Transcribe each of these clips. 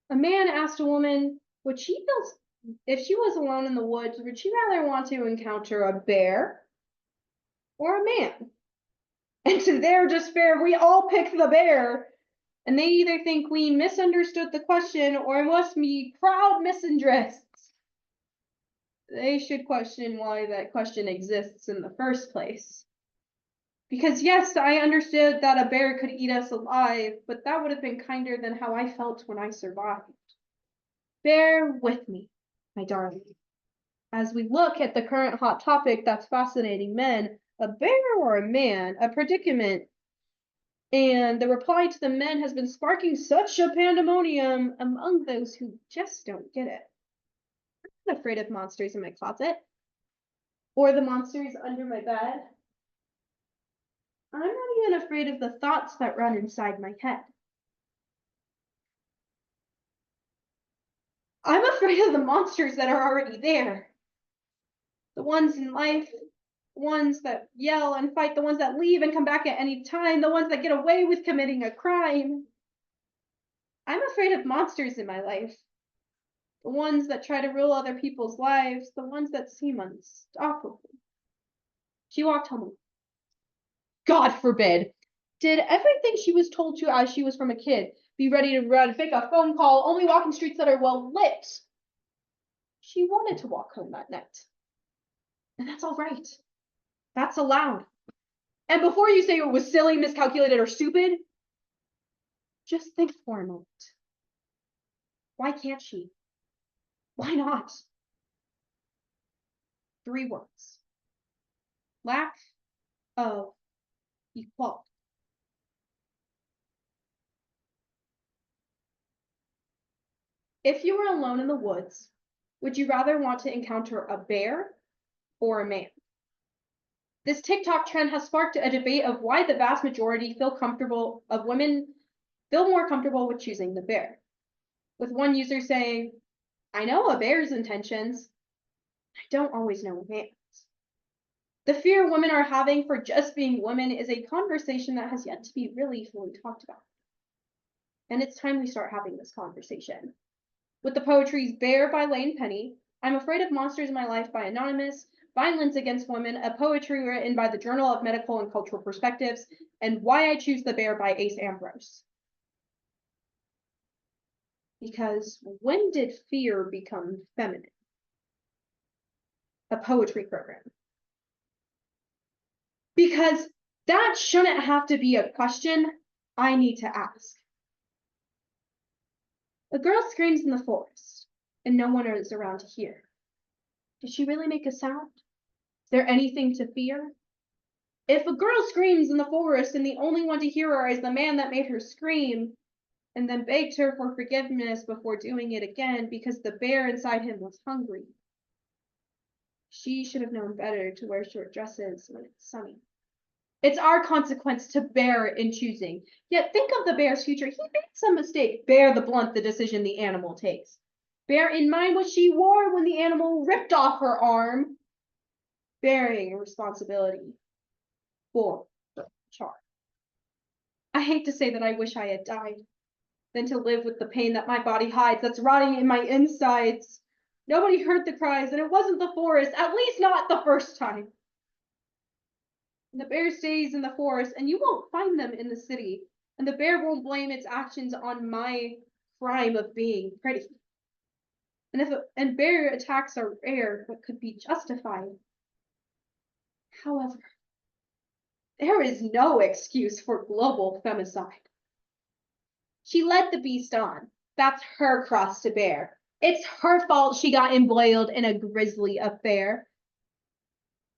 A man asked a woman, would she feel if she was alone in the woods, would she rather want to encounter a bear or a man? And to their despair, we all picked the bear. And they either think we misunderstood the question or must be proud misandrists. They should question why that question exists in the first place. Because yes, I understood that a bear could eat us alive, but that would have been kinder than how I felt when I survived. Bear with me, my darling, as we look at the current hot topic that's fascinating men, a bear or a man, a predicament, and the reply to the men has been sparking such a pandemonium among those who just don't get it. I'm not afraid of monsters in my closet or the monsters under my bed. I'm not even afraid of the thoughts that run inside my head. I'm afraid of the monsters that are already there. The ones in life, the ones that yell and fight, the ones that leave and come back at any time, the ones that get away with committing a crime. I'm afraid of monsters in my life. The ones that try to rule other people's lives, the ones that seem unstoppable. She walked home. God forbid. Did everything she was told to as she was from a kid, be ready to run, make a phone call, only walk in streets that are well lit. She wanted to walk home that night. And that's all right. That's allowed. And before you say it was silly, miscalculated, or stupid, just think for a moment. Why can't she? Why not? 3 words. Lack of equality. If you were alone in the woods, would you rather want to encounter a bear or a man? This TikTok trend has sparked a debate of why the vast majority of women feel more comfortable with choosing the bear. With one user saying, I know a bear's intentions, I don't always know a man's. The fear women are having for just being women is a conversation that has yet to be really fully talked about. And it's time we start having this conversation. With the poetry's Bear by Lane Penny, I'm Afraid of Monsters in My Life by Anonymous, Violence Against Women, a poetry written by the Journal of Medical and Cultural Perspectives, and Why I Choose the Bear by Ace Ambrose. Because when did fear become feminine? A poetry program. Because that shouldn't have to be a question I need to ask. A girl screams in the forest, and no one is around to hear. Did she really make a sound? Is there anything to fear? If a girl screams in the forest and the only one to hear her is the man that made her scream, and then begged her for forgiveness before doing it again because the bear inside him was hungry, she should have known better to wear short dresses when it's sunny. It's our consequence to bear in choosing. Yet think of the bear's future. He made some mistake. Bear the blunt the decision the animal takes. Bear in mind what she wore when the animal ripped off her arm. Bearing responsibility for the charge. I hate to say that I wish I had died, than to live with the pain that my body hides, that's rotting in my insides. Nobody heard the cries, and it wasn't the forest, at least not the first time. And the bear stays in the forest, and you won't find them in the city. And the bear won't blame its actions on my crime of being pretty. And bear attacks are rare, but could be justified. However, there is no excuse for global femicide. She led the beast on. That's her cross to bear. It's her fault she got embroiled in a grisly affair.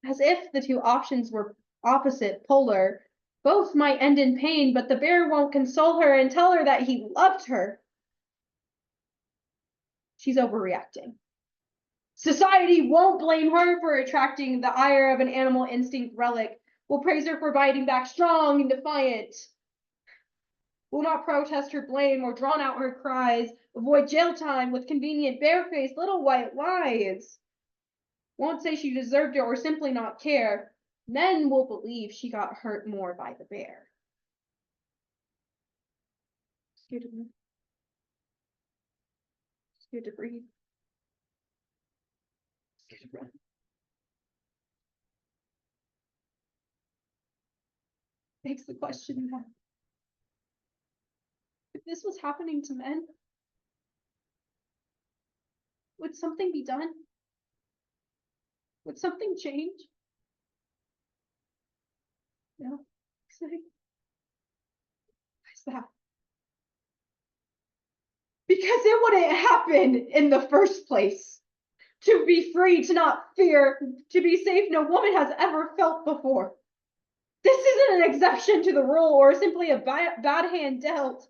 As if the two options were opposite, polar. Both might end in pain, but the bear won't console her and tell her that he loved her. She's overreacting. Society won't blame her for attracting the ire of an animal instinct relic. We'll praise her for biting back strong and defiant. Will not protest her blame or drown out her cries. Avoid jail time with convenient barefaced little white lies. Won't say she deserved it or simply not care. Men will believe she got hurt more by the bear. Excuse me. You had to breathe. You had to run. Begs the question that if this was happening to men, would something be done? Would something change? No. Why is that? Because it wouldn't happen in the first place. To be free, to not fear, to be safe, no woman has ever felt before. This isn't an exception to the rule or simply a bad hand dealt.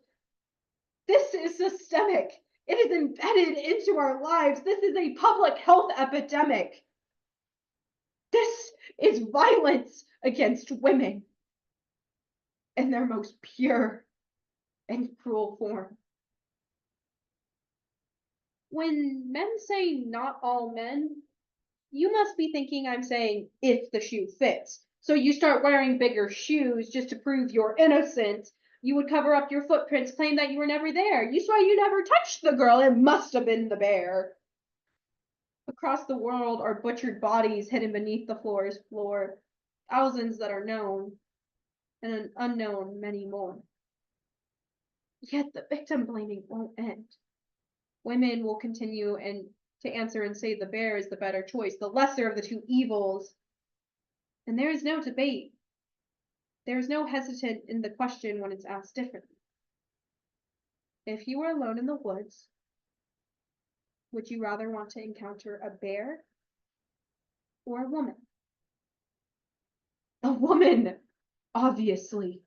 This is systemic. It is embedded into our lives. This is a public health epidemic. This is violence against women in their most pure and cruel form. When men say not all men, you must be thinking I'm saying if the shoe fits. So you start wearing bigger shoes just to prove you're innocent. You would cover up your footprints, claim that you were never there. You swear you never touched the girl. It must have been the bear. Across the world are butchered bodies hidden beneath the floor. Thousands that are known, and an unknown many more. Yet the victim blaming won't end. Women will continue to answer and say the bear is the better choice, the lesser of the two evils. And there is no debate. There is no hesitant in the question when it's asked differently. If you were alone in the woods, would you rather want to encounter a bear or a woman? A woman, obviously.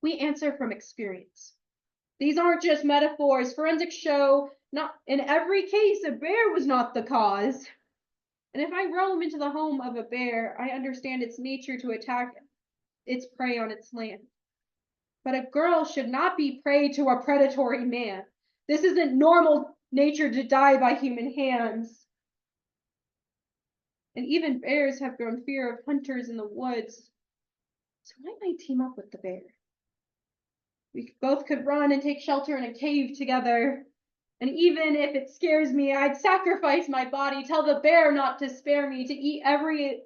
We answer from experience. These aren't just metaphors. Forensics show not in every case a bear was not the cause. And if I roam into the home of a bear, I understand its nature to attack its prey on its land. But a girl should not be prey to a predatory man. This isn't normal nature to die by human hands. And even bears have grown fear of hunters in the woods. So I might team up with the bear. We both could run and take shelter in a cave together. And even if it scares me, I'd sacrifice my body, tell the bear not to spare me, to eat every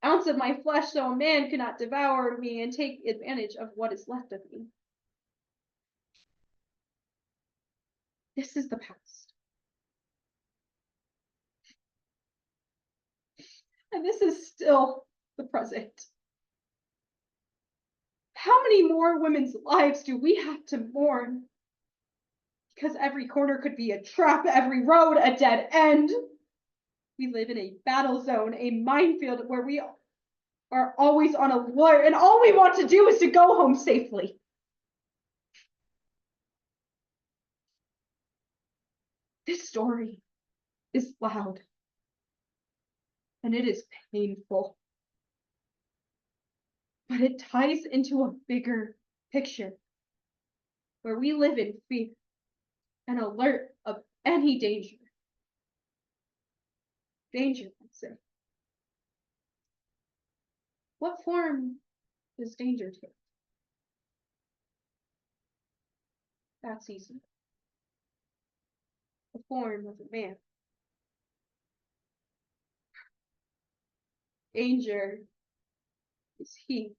ounce of my flesh so a man could not devour me and take advantage of what is left of me. This is the past. And this is still the present. How many more women's lives do we have to mourn? Because every corner could be a trap, every road a dead end. We live in a battle zone, a minefield where we are always on alert, and all we want to do is to go home safely. This story is loud, and it is painful. But it ties into a bigger picture where we live in fear and alert of any danger. Danger, let's say. What form does danger take? That's easy. The form of a man. Danger is he